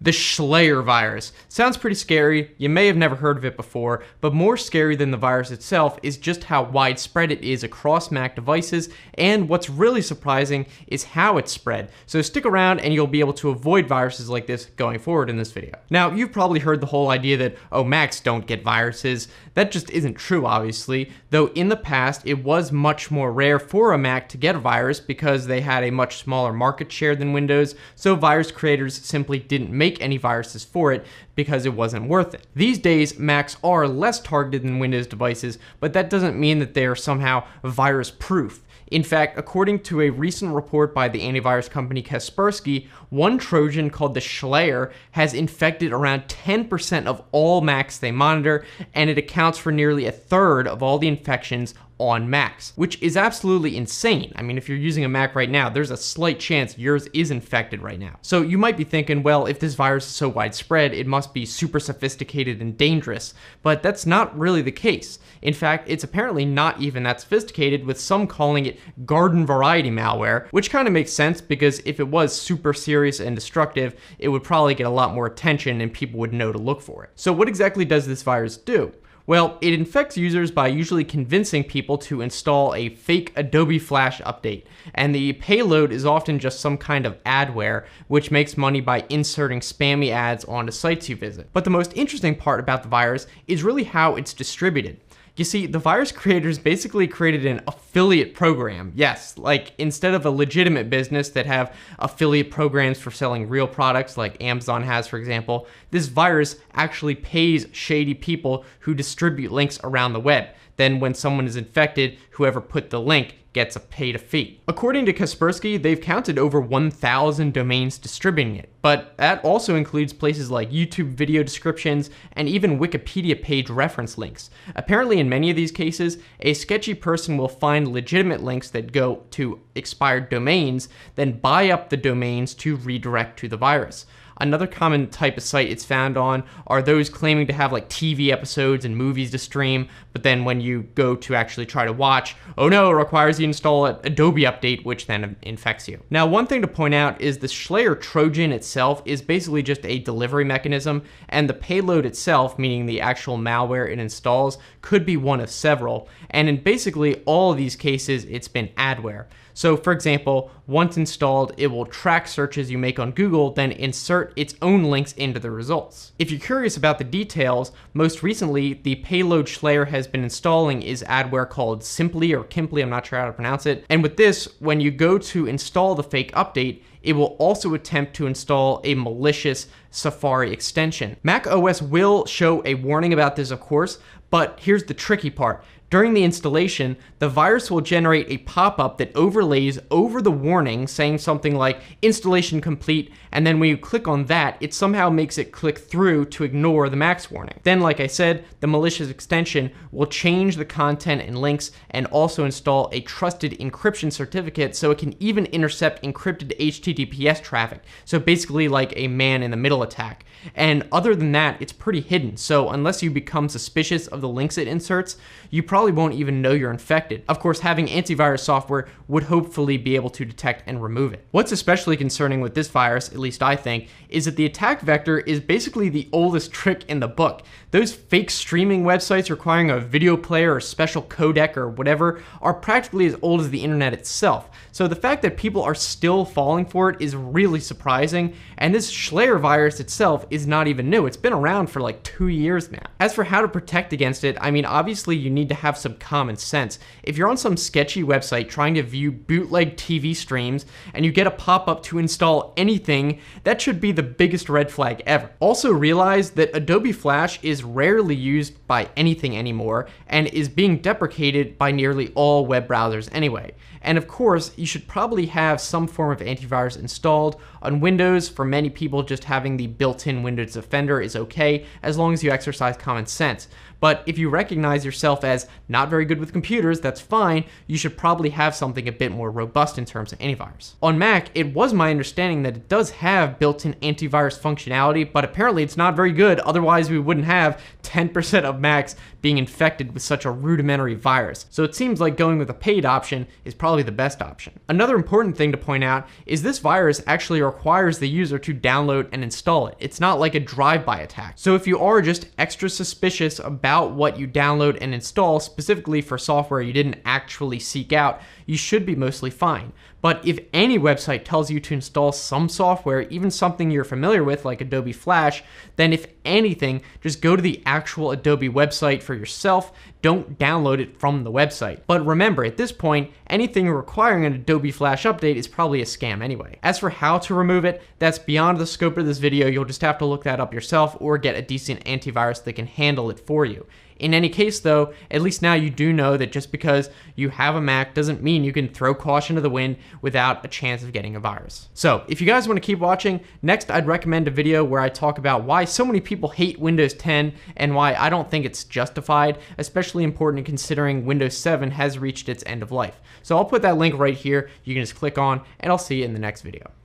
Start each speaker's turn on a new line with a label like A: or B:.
A: The Shalayer virus. Sounds pretty scary, you may have never heard of it before, but more scary than the virus itself is just how widespread it is across Mac devices, and what's really surprising is how it's spread. So stick around and you'll be able to avoid viruses like this going forward in this video. Now, you've probably heard the whole idea that, oh, Macs don't get viruses. That just isn't true, obviously, though in the past it was much more rare for a Mac to get a virus because they had a much smaller market share than Windows, so virus creators simply didn't make any viruses for it because it wasn't worth it. These days, Macs are less targeted than Windows devices, but that doesn't mean that they are somehow virus-proof. In fact, according to a recent report by the antivirus company Kaspersky, one Trojan called the Shalayer has infected around 10% of all Macs they monitor, and it accounts for nearly a third of all the infections on Macs, which is absolutely insane. I mean, if you're using a Mac right now, there's a slight chance yours is infected right now. So you might be thinking, well, if this virus is so widespread, it must be super sophisticated and dangerous, but that's not really the case. In fact, it's apparently not even that sophisticated, with some calling it garden variety malware, which kind of makes sense because if it was super serious and destructive, it would probably get a lot more attention and people would know to look for it. So what exactly does this virus do? Well, it infects users by usually convincing people to install a fake Adobe Flash update, and the payload is often just some kind of adware, which makes money by inserting spammy ads onto sites you visit. But the most interesting part about the virus is really how it's distributed. You see, the virus creators basically created an affiliate program. Yes, like instead of a legitimate business that have affiliate programs for selling real products like Amazon has, for example, this virus actually pays shady people who distribute links around the web. Then when someone is infected, whoever put the link gets paid a fee. According to Kaspersky, they've counted over 1,000 domains distributing it, but that also includes places like YouTube video descriptions and even Wikipedia page reference links. Apparently in many of these cases, a sketchy person will find legitimate links that go to expired domains, then buy up the domains to redirect to the virus. Another common type of site it's found on are those claiming to have like TV episodes and movies to stream, but then when you go to actually try to watch, oh no, it requires you to install an Adobe update, which then infects you. Now, one thing to point out is the Shalayer Trojan itself is basically just a delivery mechanism, and the payload itself, meaning the actual malware it installs, could be one of several, and in basically all of these cases, it's been adware. So for example, once installed, it will track searches you make on Google, then insert its own links into the results. If you're curious about the details, most recently, the payload Shalayer has been installing is adware called Simply or Kimply, I'm not sure how to pronounce it. And with this, when you go to install the fake update, it will also attempt to install a malicious Safari extension. Mac OS will show a warning about this, of course, but here's the tricky part. During the installation, the virus will generate a pop-up that overlays over the warning saying something like installation complete, and then when you click on that, it somehow makes it click through to ignore the Mac's warning. Then, like I said, the malicious extension will change the content and links and also install a trusted encryption certificate so it can even intercept encrypted HTTPS traffic. So basically like a man-in-the-middle attack. And other than that, it's pretty hidden, so unless you become suspicious of the links it inserts, you probably won't even know you're infected. Of course, having antivirus software would hopefully be able to detect and remove it. What's especially concerning with this virus, at least I think, is that the attack vector is basically the oldest trick in the book. Those fake streaming websites requiring a video player or special codec or whatever are practically as old as the internet itself. So the fact that people are still falling for it is really surprising, and this Shalayer virus itself is not even new. It's been around for like 2 years now. As for how to protect against it, I mean, obviously you need to have some common sense. If you're on some sketchy website trying to view bootleg TV streams and you get a pop-up to install anything, that should be the biggest red flag ever. Also realize that Adobe Flash is rarely used by anything anymore and is being deprecated by nearly all web browsers anyway. And of course, you should probably have some form of antivirus installed. On Windows, for many people, just having the built-in Windows Defender is okay, as long as you exercise common sense. But if you recognize yourself as not very good with computers, that's fine. You should probably have something a bit more robust in terms of antivirus. On Mac, it was my understanding that it does have built-in antivirus functionality, but apparently it's not very good. Otherwise, we wouldn't have 10% of Macs being infected with such a rudimentary virus. So it seems like going with a paid option is probably the best option. Another important thing to point out is this virus actually requires the user to download and install it. It's not like a drive-by attack. So if you are just extra suspicious about what you download and install, specifically for software you didn't actually seek out, you should be mostly fine. But if any website tells you to install some software, even something you're familiar with like Adobe Flash, then if anything, just go to the actual Adobe website for yourself. Don't download it from the website. But remember, at this point, anything requiring an Adobe Flash update is probably a scam anyway. As for how to remove it, that's beyond the scope of this video. You'll just have to look that up yourself or get a decent antivirus that can handle it for you. In any case though, at least now you do know that just because you have a Mac doesn't mean you can throw caution to the wind without a chance of getting a virus. So if you guys want to keep watching, next I'd recommend a video where I talk about why so many people hate Windows 10 and why I don't think it's justified, especially important considering Windows 7 has reached its end of life. So I'll put that link right here. You can just click on and I'll see you in the next video.